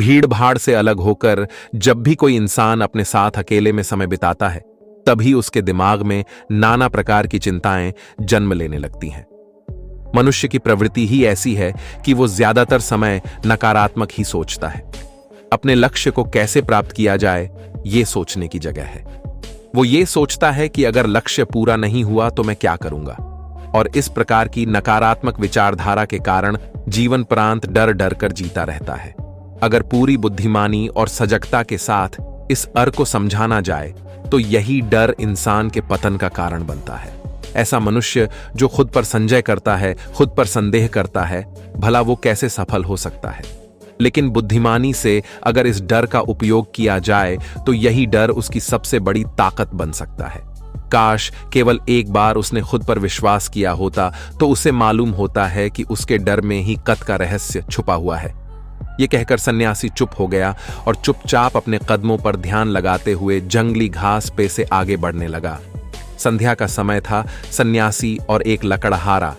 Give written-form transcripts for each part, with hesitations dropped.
भीड़ भाड़ से अलग होकर जब भी कोई इंसान अपने साथ अकेले में समय बिताता है, तभी उसके दिमाग में नाना प्रकार की चिंताएं जन्म लेने लगती हैं। मनुष्य की प्रवृत्ति ही ऐसी है कि वो ज्यादातर समय नकारात्मक ही सोचता है। अपने लक्ष्य को कैसे प्राप्त किया जाए, ये सोचने की जगह है। वो ये सोचता है कि अगर लक्ष्य पूरा नहीं हुआ तो मैं क्या करूंगा, और इस प्रकार की नकारात्मक विचारधारा के कारण जीवन प्रांत डर डर कर जीता रहता है। अगर पूरी बुद्धिमानी और सजगता के साथ इस अर को समझाना जाए तो यही डर इंसान के पतन का कारण बनता है। ऐसा मनुष्य जो खुद पर संजय करता है, खुद पर संदेह करता है, भला वो कैसे सफल हो सकता है। लेकिन बुद्धिमानी से अगर इस डर का उपयोग किया जाए तो यही डर उसकी सबसे बड़ी ताकत बन सकता है। काश केवल एक बार उसने खुद पर विश्वास किया होता तो उसे मालूम होता है कि उसके डर में ही कत का रहस्य छुपा हुआ है। ये कहकर सन्यासी चुप हो गया और चुपचाप अपने कदमों पर ध्यान लगाते हुए जंगली घास पे से आगे बढ़ने लगा। संध्या का समय था। सन्यासी और एक लकड़हारा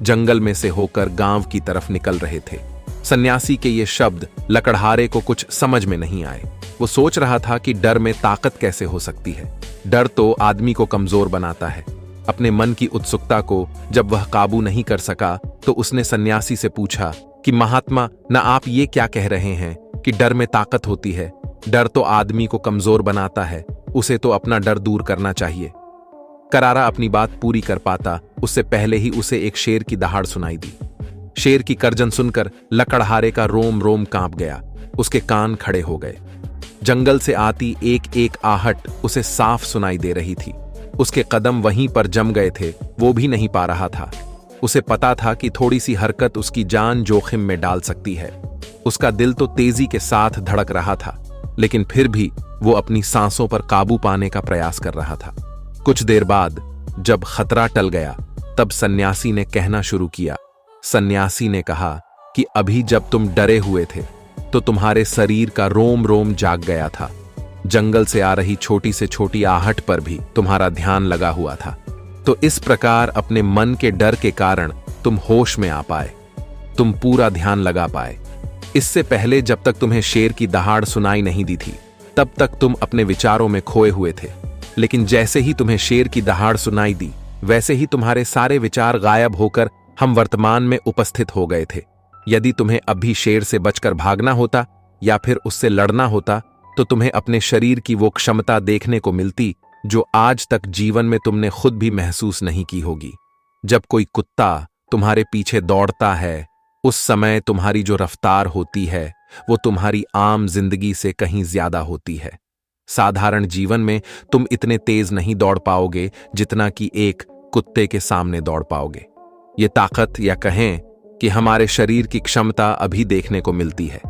जंगल में से होकर गांव की तरफ निकल रहे थे। सन्यासी के ये शब्द लकड़हारे को कुछ समझ में नहीं आए। वो सोच रहा था कि डर में ताकत कैसे हो सकती है। डर तो आदमी को कमजोर बनाता है। अपने मन की उत्सुकता को जब वह काबू नहीं कर सका तो उसने सन्यासी से पूछा कि महात्मा, न आप ये क्या कह रहे हैं कि डर में ताकत होती है? डर तो आदमी को कमजोर बनाता है, उसे तो अपना डर दूर करना चाहिए। करारा अपनी बात पूरी कर पाता उससे पहले ही उसे एक शेर की दहाड़ सुनाई दी। शेर की गर्जन सुनकर लकड़हारे का रोम रोम कांप गया। उसके कान खड़े हो गए। जंगल से आती एक एक आहट उसे साफ सुनाई दे रही थी। उसके कदम वहीं पर जम गए थे, वो भी नहीं पा रहा था। उसे पता था कि थोड़ी सी हरकत उसकी जान जोखिम में डाल सकती है। उसका दिल तो तेजी के साथ धड़क रहा था, लेकिन फिर भी वो अपनी सांसों पर काबू पाने का प्रयास कर रहा था। कुछ देर बाद जब खतरा टल गया तब सन्यासी ने कहना शुरू किया। सन्यासी ने कहा कि अभी जब तुम डरे हुए थे तो तुम्हारे शरीर का रोम रोम जाग गया था। जंगल से आ रही छोटी से छोटी आहट पर भी तुम्हारा ध्यान लगा हुआ था। तो इस प्रकार अपने मन के डर के कारण तुम होश में आ पाए, तुम पूरा ध्यान लगा पाए। इससे पहले जब तक तुम्हें शेर की दहाड़ सुनाई नहीं दी थी तब तक तुम अपने विचारों में खोए हुए थे। लेकिन जैसे ही तुम्हें शेर की दहाड़ सुनाई दी वैसे ही तुम्हारे सारे विचार गायब होकर हम वर्तमान में उपस्थित हो गए थे। यदि तुम्हें अभी शेर से बचकर भागना होता या फिर उससे लड़ना होता तो तुम्हें अपने शरीर की वो क्षमता देखने को मिलती जो आज तक जीवन में तुमने खुद भी महसूस नहीं की होगी। जब कोई कुत्ता तुम्हारे पीछे दौड़ता है उस समय तुम्हारी जो रफ्तार होती है वो तुम्हारी आम जिंदगी से कहीं ज्यादा होती है। साधारण जीवन में तुम इतने तेज नहीं दौड़ पाओगे जितना कि एक कुत्ते के सामने दौड़ पाओगे। ये ताकत या कहें कि हमारे शरीर की क्षमता अभी देखने को मिलती है।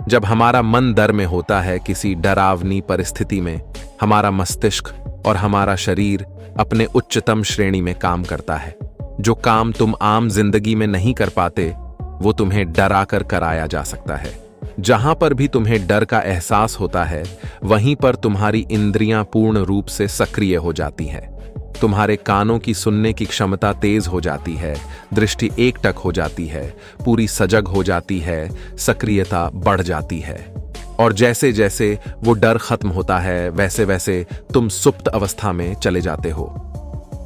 जब हमारा मन डर में होता है, किसी डरावनी परिस्थिति में, हमारा मस्तिष्क और हमारा शरीर अपने उच्चतम श्रेणी में काम करता है। जो काम तुम आम जिंदगी में नहीं कर पाते वो तुम्हें डरा कर कराया जा सकता है। जहां पर भी तुम्हें डर का एहसास होता है वहीं पर तुम्हारी इंद्रियां पूर्ण रूप से सक्रिय हो जाती है। तुम्हारे कानों की सुनने की क्षमता तेज हो जाती है, दृष्टि एकटक हो जाती है, पूरी सजग हो जाती है, सक्रियता बढ़ जाती है। और जैसे जैसे वो डर खत्म होता है वैसे वैसे तुम सुप्त अवस्था में चले जाते हो,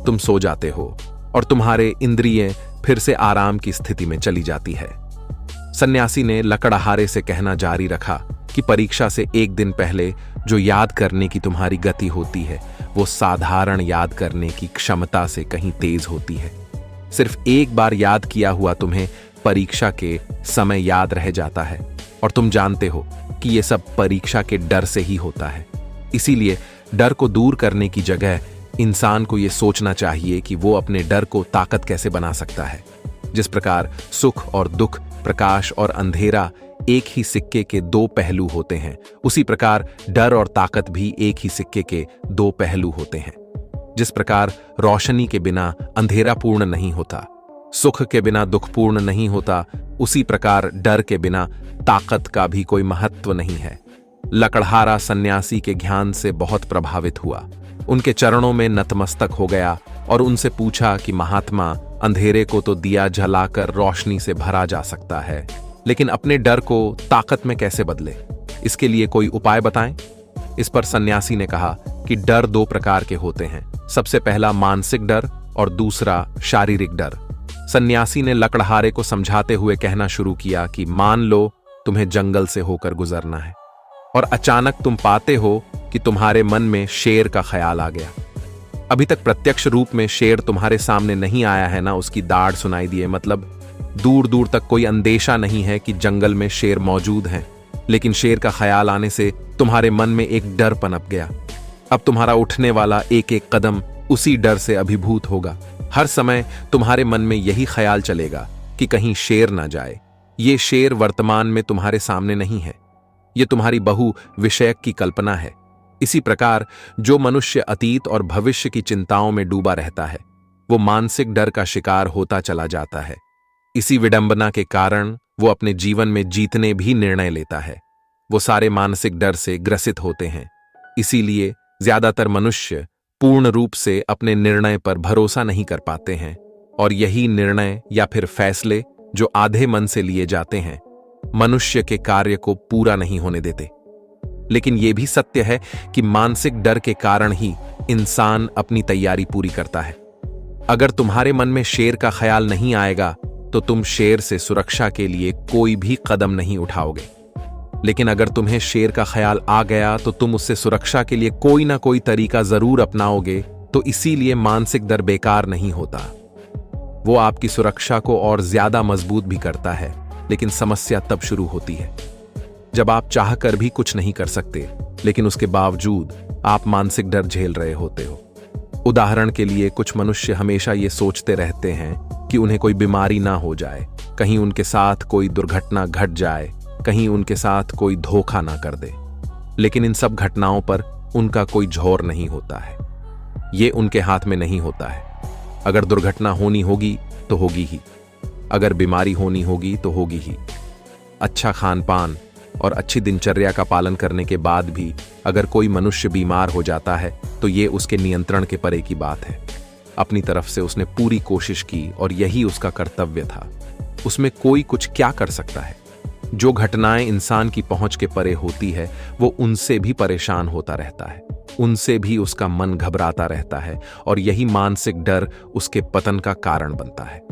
तुम सो जाते हो और तुम्हारे इंद्रियें फिर से आराम की स्थिति में चली जाती है। सन्यासी ने लकड़हारे से कहना जारी रखा कि परीक्षा से एक दिन पहले जो याद करने की तुम्हारी गति होती है वो साधारण याद करने की क्षमता से कहीं तेज होती है। सिर्फ एक बार याद किया हुआ तुम्हें परीक्षा के समय याद रह जाता है और तुम जानते हो कि ये सब परीक्षा के डर से ही होता है। इसीलिए डर को दूर करने की जगह इंसान को ये सोचना चाहिए कि वो अपने डर को ताकत कैसे बना सकता है। जिस प्रकार सुख और दुख, प्रकाश और अंधेरा एक ही सिक्के के दो पहलू होते हैं, उसी प्रकार डर और ताकत भी एक ही सिक्के के दो पहलू होते हैं। जिस प्रकार रोशनी के बिना अंधेरा पूर्ण नहीं होता, सुख के बिना दुख पूर्ण नहीं होता, उसी प्रकार डर के बिना ताकत का भी कोई महत्व नहीं है। लकड़हारा सन्यासी के ज्ञान से बहुत प्रभावित हुआ, उनके चरणों में नतमस्तक हो गया और उनसे पूछा कि महात्मा, अंधेरे को तो दिया जलाकर रोशनी से भरा जा सकता है, लेकिन अपने डर को ताकत में कैसे बदले? इसके लिए कोई उपाय बताएं। इस पर सन्यासी ने कहा कि डर दो प्रकार के होते हैं, सबसे पहला मानसिक डर और दूसरा शारीरिक डर। सन्यासी ने लकड़हारे को समझाते हुए कहना शुरू किया कि मान लो तुम्हें जंगल से होकर गुजरना है और अचानक तुम पाते हो कि तुम्हारे मन में शेर का ख्याल आ गया। अभी तक प्रत्यक्ष रूप में शेर तुम्हारे सामने नहीं आया है ना, उसकी दाढ़ सुनाई दी है, मतलब दूर दूर तक कोई अंदेशा नहीं है कि जंगल में शेर मौजूद हैं, लेकिन शेर का ख्याल आने से तुम्हारे मन में एक डर पनप गया। अब तुम्हारा उठने वाला एक एक कदम उसी डर से अभिभूत होगा। हर समय तुम्हारे मन में यही ख्याल चलेगा कि कहीं शेर ना जाए। ये शेर वर्तमान में तुम्हारे सामने नहीं है, ये तुम्हारी बहु विषयक की कल्पना है। इसी प्रकार जो मनुष्य अतीत और भविष्य की चिंताओं में डूबा रहता है, वो मानसिक डर का शिकार होता चला जाता है। इसी विडंबना के कारण वो अपने जीवन में जीतने भी निर्णय लेता है। वो सारे मानसिक डर से ग्रसित होते हैं। इसीलिए ज्यादातर मनुष्य पूर्ण रूप से अपने निर्णय पर भरोसा नहीं कर पाते हैं और यही निर्णय या फिर फैसले जो आधे मन से लिए जाते हैं मनुष्य के कार्य को पूरा नहीं होने देते। लेकिन यह भी सत्य है कि मानसिक डर के कारण ही इंसान अपनी तैयारी पूरी करता है। अगर तुम्हारे मन में शेर का ख्याल नहीं आएगा तो तुम शेर से सुरक्षा के लिए कोई भी कदम नहीं उठाओगे। लेकिन अगर तुम्हें शेर का ख्याल आ गया तो तुम उससे सुरक्षा के लिए कोई ना कोई तरीका जरूर अपनाओगे। तो इसीलिए मानसिक डर बेकार नहीं होता, वो आपकी सुरक्षा को और ज्यादा मजबूत भी करता है। लेकिन समस्या तब शुरू होती है जब आप चाहकर भी कुछ नहीं कर सकते, लेकिन उसके बावजूद आप मानसिक डर झेल रहे होते हो। उदाहरण के लिए कुछ मनुष्य हमेशा ये सोचते रहते हैं कि उन्हें कोई बीमारी ना हो जाए, कहीं उनके साथ कोई दुर्घटना घट जाए, कहीं उनके साथ कोई धोखा ना कर दे। लेकिन इन सब घटनाओं पर उनका कोई झोर नहीं होता है, ये उनके हाथ में नहीं होता है। अगर दुर्घटना होनी होगी तो होगी ही, अगर बीमारी होनी होगी तो होगी ही। अच्छा खान पान और अच्छी दिनचर्या का पालन करने के बाद भी अगर कोई मनुष्य बीमार हो जाता है तो ये उसके नियंत्रण के परे की बात है। अपनी तरफ से उसने पूरी कोशिश की और यही उसका कर्तव्य था। उसमें कोई कुछ क्या कर सकता है? जो घटनाएं इंसान की पहुंच के परे होती है वो उनसे भी परेशान होता रहता है, उनसे भी उसका मन घबराता रहता है और यही मानसिक डर उसके पतन का कारण बनता है।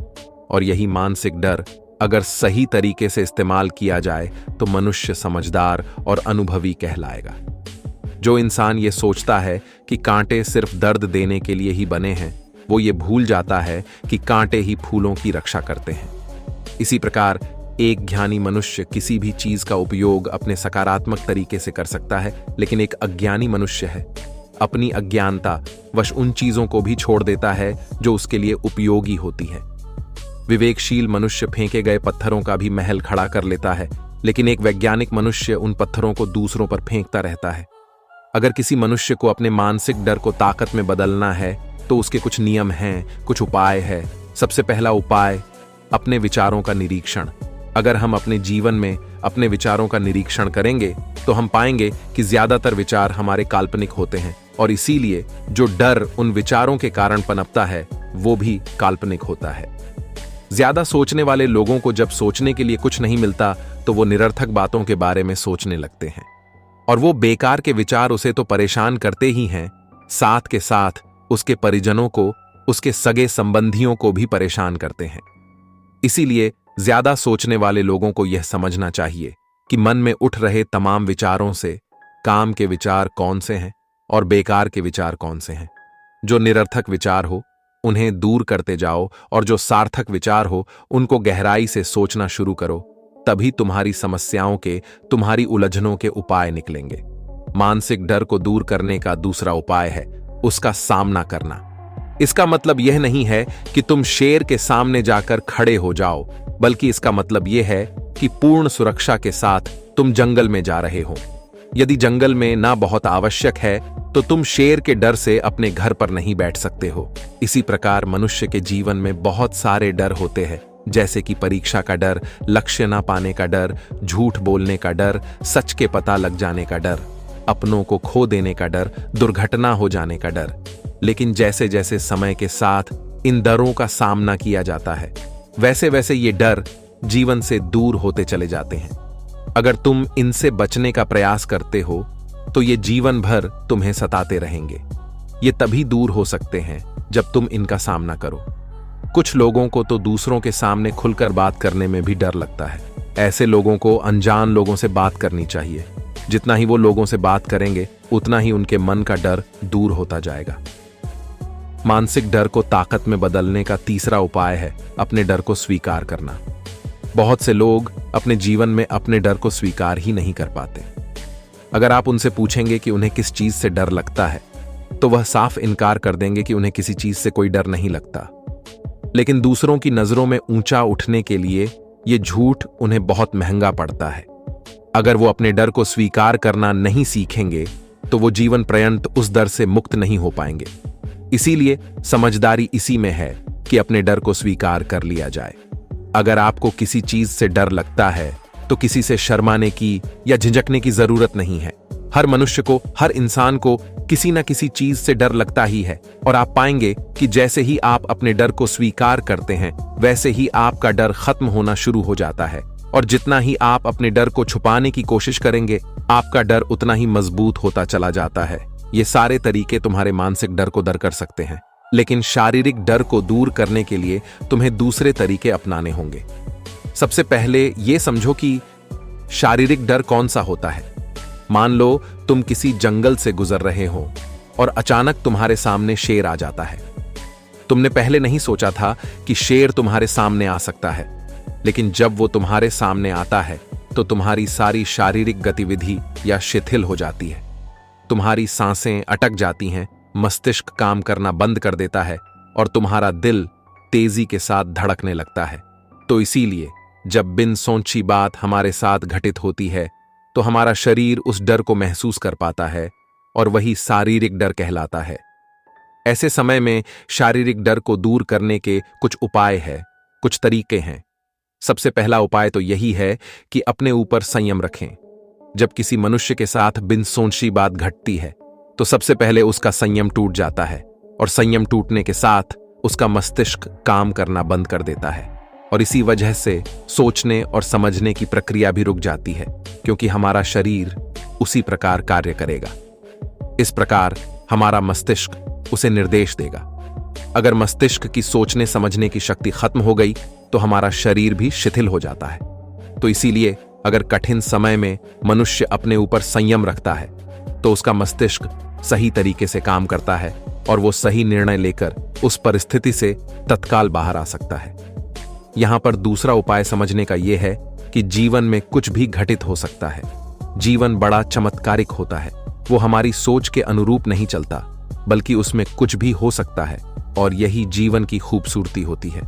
और यही मानसिक डर अगर सही तरीके से इस्तेमाल किया जाए तो मनुष्य समझदार और अनुभवी कहलाएगा। जो इंसान ये सोचता है कि कांटे सिर्फ दर्द देने के लिए ही बने हैं, वो ये भूल जाता है कि कांटे ही फूलों की रक्षा करते हैं। इसी प्रकार एक ज्ञानी मनुष्य किसी भी चीज का उपयोग अपने सकारात्मक तरीके से कर सकता है, लेकिन एक अज्ञानी मनुष्य है अपनी अज्ञानता वश उन चीजों को भी छोड़ देता है जो उसके लिए उपयोगी होती है। विवेकशील मनुष्य फेंके गए पत्थरों का भी महल खड़ा कर लेता है, लेकिन एक वैज्ञानिक मनुष्य उन पत्थरों को दूसरों पर फेंकता रहता है। अगर किसी मनुष्य को अपने मानसिक डर को ताकत में बदलना है तो उसके कुछ नियम हैं, कुछ उपाय है। सबसे पहला उपाय, अपने विचारों का निरीक्षण। अगर हम अपने जीवन में अपने विचारों का निरीक्षण करेंगे तो हम पाएंगे कि ज्यादातर विचार हमारे काल्पनिक होते हैं और इसीलिए जो डर उन विचारों के कारण पनपता है वो भी काल्पनिक होता है। ज्यादा सोचने वाले लोगों को जब सोचने के लिए कुछ नहीं मिलता तो वो निरर्थक बातों के बारे में सोचने लगते हैं और वो बेकार के विचार उसे तो परेशान करते ही हैं, साथ के साथ उसके परिजनों को, उसके सगे संबंधियों को भी परेशान करते हैं। इसीलिए ज्यादा सोचने वाले लोगों को यह समझना चाहिए कि मन में उठ रहे तमाम विचारों से काम के विचार कौन से हैं और बेकार के विचार कौन से हैं। जो निरर्थक विचार हो उन्हें दूर करते जाओ और जो सार्थक विचार हो उनको गहराई से सोचना शुरू करो, तभी तुम्हारी समस्याओं के, तुम्हारी उलझनों के उपाय निकलेंगे। मानसिक डर को दूर करने का दूसरा उपाय है उसका सामना करना। इसका मतलब यह नहीं है कि तुम शेर के सामने जाकर खड़े हो जाओ, बल्कि इसका मतलब यह है कि पूर्ण सुरक्षा के साथ तुम जंगल में जा रहे हो। यदि जंगल में ना बहुत आवश्यक है तो तुम शेर के डर से अपने घर पर नहीं बैठ सकते हो। इसी प्रकार मनुष्य के जीवन में बहुत सारे डर होते हैं, जैसे कि परीक्षा का डर, लक्ष्य ना पाने का डर, झूठ बोलने का डर, सच के पता लग जाने का डर, अपनों को खो देने का डर, दुर्घटना हो जाने का डर। लेकिन जैसे जैसे समय के साथ इन डरों का सामना किया जाता है वैसे वैसे ये डर जीवन से दूर होते चले जाते हैं। अगर तुम इनसे बचने का प्रयास करते हो तो ये जीवन भर तुम्हें सताते रहेंगे। ये तभी दूर हो सकते हैं जब तुम इनका सामना करो। कुछ लोगों को तो दूसरों के सामने खुलकर बात करने में भी डर लगता है। ऐसे लोगों को अनजान लोगों से बात करनी चाहिए। जितना ही वो लोगों से बात करेंगे उतना ही उनके मन का डर दूर होता जाएगा। मानसिक डर को ताकत में बदलने का तीसरा उपाय है अपने डर को स्वीकार करना। बहुत से लोग अपने जीवन में अपने डर को स्वीकार ही नहीं कर पाते। अगर आप उनसे पूछेंगे कि उन्हें किस चीज से डर लगता है तो वह साफ इनकार कर देंगे कि उन्हें किसी चीज से कोई डर नहीं लगता। लेकिन दूसरों की नजरों में ऊंचा उठने के लिए यह झूठ उन्हें बहुत महंगा पड़ता है। अगर वो अपने डर को स्वीकार करना नहीं सीखेंगे तो वो जीवन पर्यंत उस डर से मुक्त नहीं हो पाएंगे। इसीलिए समझदारी इसी में है कि अपने डर को स्वीकार कर लिया जाए। अगर आपको किसी चीज से डर लगता है तो किसी से शर्माने की या झिझकने की जरूरत नहीं है। हर मनुष्य को, हर इंसान को किसी न किसी चीज से डर लगता ही है और आप पाएंगे कि जैसे ही आप अपने डर को स्वीकार करते हैं वैसे ही आपका डर खत्म होना शुरू हो जाता है। और जितना ही आप अपने डर को छुपाने की कोशिश करेंगे आपका डर उतना ही मजबूत होता चला जाता है। ये सारे तरीके तुम्हारे मानसिक डर को दर कर सकते हैं, लेकिन शारीरिक डर को दूर करने के लिए तुम्हें दूसरे तरीके अपनाने होंगे। सबसे पहले यह समझो कि शारीरिक डर कौन सा होता है। मान लो तुम किसी जंगल से गुजर रहे हो और अचानक तुम्हारे सामने शेर आ जाता है। तुमने पहले नहीं सोचा था कि शेर तुम्हारे सामने आ सकता है, लेकिन जब वो तुम्हारे सामने आता है तो तुम्हारी सारी शारीरिक गतिविधि या शिथिल हो जाती है। तुम्हारी सांसें अटक जाती हैं, मस्तिष्क काम करना बंद कर देता है और तुम्हारा दिल तेजी के साथ धड़कने लगता है। तो इसीलिए जब बिन सोची बात हमारे साथ घटित होती है तो हमारा शरीर उस डर को महसूस कर पाता है और वही शारीरिक डर कहलाता है। ऐसे समय में शारीरिक डर को दूर करने के कुछ उपाय हैं, कुछ तरीके हैं। सबसे पहला उपाय तो यही है कि अपने ऊपर संयम रखें। जब किसी मनुष्य के साथ बिन सोची बात घटती है तो सबसे पहले उसका संयम टूट जाता है और संयम टूटने के साथ उसका मस्तिष्क काम करना बंद कर देता है और इसी वजह से सोचने और समझने की प्रक्रिया भी रुक जाती है, क्योंकि हमारा शरीर उसी प्रकार कार्य करेगा। इस प्रकार हमारा मस्तिष्क उसे निर्देश देगा। अगर मस्तिष्क की सोचने समझने की शक्ति खत्म हो गई तो हमारा शरीर भी शिथिल हो जाता है। तो इसीलिए अगर कठिन समय में मनुष्य अपने ऊपर संयम रखता है तो उसका मस्तिष्क सही तरीके से काम करता है और वो सही निर्णय लेकर उस परिस्थिति से तत्काल बाहर आ सकता है। यहां पर दूसरा उपाय समझने का यह है कि जीवन में कुछ भी घटित हो सकता है। जीवन बड़ा चमत्कारिक होता है। वो हमारी सोच के अनुरूप नहीं चलता, बल्कि उसमें कुछ भी हो सकता है और यही जीवन की खूबसूरती होती है।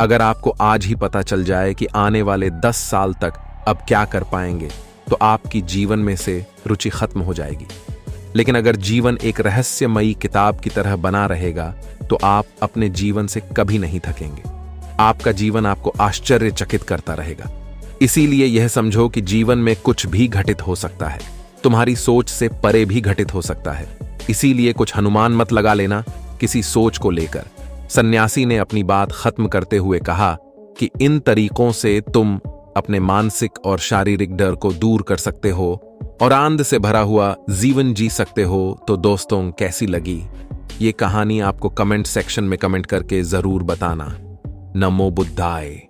अगर आपको आज ही पता चल जाए कि आने वाले 10 साल तक अब क्या कर पाएंगे तो आपकी जीवन में से रुचि खत्म हो जाएगी। लेकिन अगर जीवन एक रहस्यमयी किताब की तरह बना रहेगा तो आप अपने जीवन से कभी नहीं थकेंगे। आपका जीवन आपको आश्चर्यचकित करता रहेगा। इसीलिए यह समझो कि जीवन में कुछ भी घटित हो सकता है, तुम्हारी सोच से परे भी घटित हो सकता है। इसीलिए कुछ अनुमान मत लगा लेना किसी सोच को लेकर। सन्यासी ने अपनी बात खत्म करते हुए कहा कि इन तरीकों से तुम अपने मानसिक और शारीरिक डर को दूर कर सकते हो और आनंद से भरा हुआ जीवन जी सकते हो। तो दोस्तों, कैसी लगी ये कहानी आपको कमेंट सेक्शन में कमेंट करके जरूर बताना। नमो बुद्धाय।